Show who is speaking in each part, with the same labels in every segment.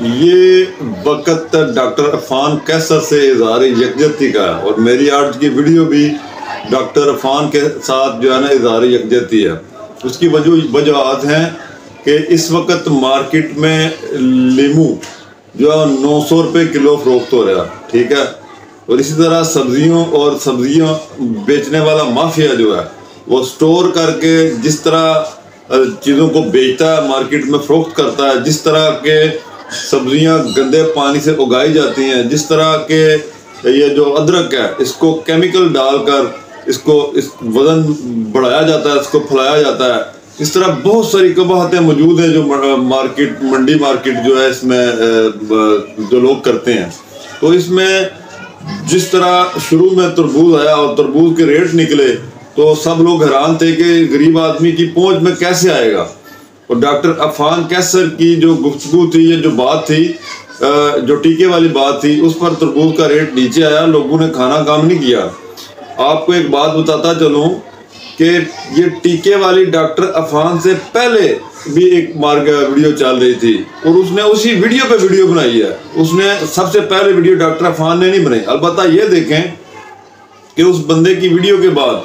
Speaker 1: یہ وقت ڈاکٹر عفان کیسر سے اظہار یکجہتی کا ہے، اور میری آج کی ویڈیو بھی ڈاکٹر عفان کے ساتھ جو ہے نا اظہار یکجہتی ہے۔ اس کی وجوہات ہیں کہ اس وقت مارکیٹ میں لیمو جو ہے 900 روپے کلو فروخت ہو رہا، ٹھیک ہے، اور اسی طرح سبزیاں بیچنے والا مافیا جو ہے وہ سٹور کر کے جس طرح چیزوں کو بیچتا ہے، مارکیٹ میں فروخت کرتا ہے، جس طرح کے سبزیاں گندے پانی سے اگائی جاتی ہیں، جس طرح کے یہ جو ادرک ہے اس کو کیمیکل ڈال کر اس وزن بڑھایا جاتا ہے، اس کو پھلایا جاتا ہے، اس طرح بہت ساری قباحتیں موجود ہیں جو منڈی مارکیٹ جو ہے اس میں جو لوگ کرتے ہیں۔ تو اس میں جس طرح شروع میں تربوز آیا اور تربوز کے ریٹ نکلے تو سب لوگ حیران تھے کہ غریب آدمی کی پہنچ میں کیسے آئے گا، اور ڈاکٹر عفان کیسر کی جو گفتگو تھی، یہ جو بات تھی، جو ٹیکے والی بات تھی، اس پر تربوز کا ریٹ نیچے آیا، لوگوں نے کھانا کام نہیں کیا۔ آپ کو ایک بات بتاتا چلوں کہ یہ ٹیکے والی ڈاکٹر عفان سے پہلے بھی ایک ویڈیو چل رہی تھی، اور اس نے اسی ویڈیو پہ ویڈیو بنائی ہے۔ اس نے سب سے پہلے ویڈیو ڈاکٹر عفان نے نہیں بنائی۔ البتہ یہ دیکھیں کہ اس بندے کی ویڈیو کے بعد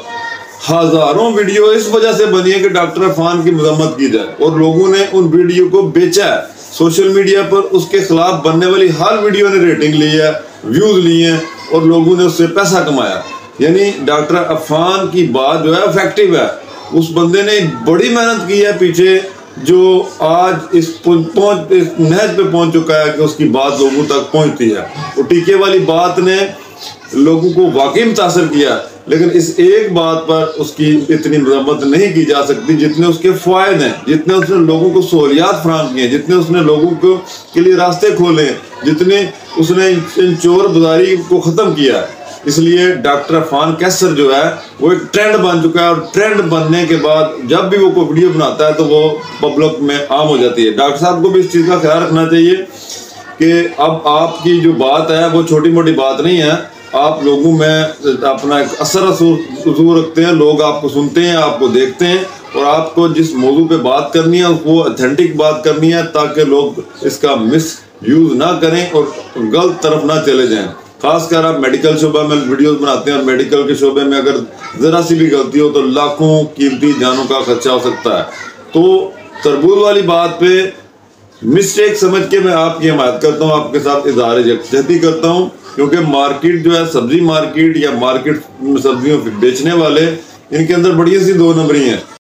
Speaker 1: ہزاروں ویڈیو اس وجہ سے بنی ہے کہ ڈاکٹر عفان کی مذمت کی جائے، اور لوگوں نے ان ویڈیو کو بیچا ہے سوشل میڈیا پر۔ اس کے خلاف بننے والی ہر ویڈیو نے ریٹنگ لی ہے، ویوز لی ہیں، اور لوگوں نے اس سے پیسہ کمایا۔ یعنی ڈاکٹر عفان کی بات جو ہے افیکٹو ہے۔ اس بندے نے بڑی محنت کی ہے پیچھے، جو آج اس نہج پہ پہنچ چکا ہے کہ اس کی بات لوگوں تک پہنچتی ہے۔ اور ٹیکے والی بات نے لوگوں کو واقعی متاثر کیا، لیکن اس ایک بات پر اس کی اتنی مذمت نہیں کی جا سکتی جتنے اس کے فوائد ہیں، جتنے اس نے لوگوں کو سہولیات فراہم کی ہیں، جتنے اس نے لوگوں کے لیے راستے کھولے ہیں، جتنے اس نے ان چور بازاری کو ختم کیا ہے۔ اس لیے ڈاکٹر عفان کیسر جو ہے وہ ایک ٹرینڈ بن چکا ہے، اور ٹرینڈ بننے کے بعد جب بھی وہ کوئی ویڈیو بناتا ہے تو وہ پبلک میں عام ہو جاتی ہے۔ ڈاکٹر صاحب کو بھی اس چیز کا خیال رکھنا چاہیے کہ اب آپ کی جو بات ہے وہ چھوٹی موٹی بات نہیں ہے، آپ لوگوں میں اپنا ایک اثر رکھتے ہیں، لوگ آپ کو سنتے ہیں، آپ کو دیکھتے ہیں، اور آپ کو جس موضوع پہ بات کرنی ہے وہ اتھینٹک بات کرنی ہے تاکہ لوگ اس کا مس یوز نہ کریں اور غلط طرف نہ چلے جائیں۔ خاص کر آپ میڈیکل شعبہ میں ویڈیوز بناتے ہیں، اور میڈیکل کے شعبے میں اگر ذرا سی بھی غلطی ہو تو لاکھوں قیمتی جانوں کا خدشہ ہو سکتا ہے۔ تو تربوز والی بات پہ مسٹیک سمجھ کے میں آپ کی حمایت کرتا ہوں، آپ کے ساتھ اظہار یکجہتی کرتا ہوں، کیونکہ مارکیٹ جو ہے سبزی مارکیٹ یا مارکیٹ سبزیوں بیچنے والے، ان کے اندر بڑی سی دو نمبری ہیں۔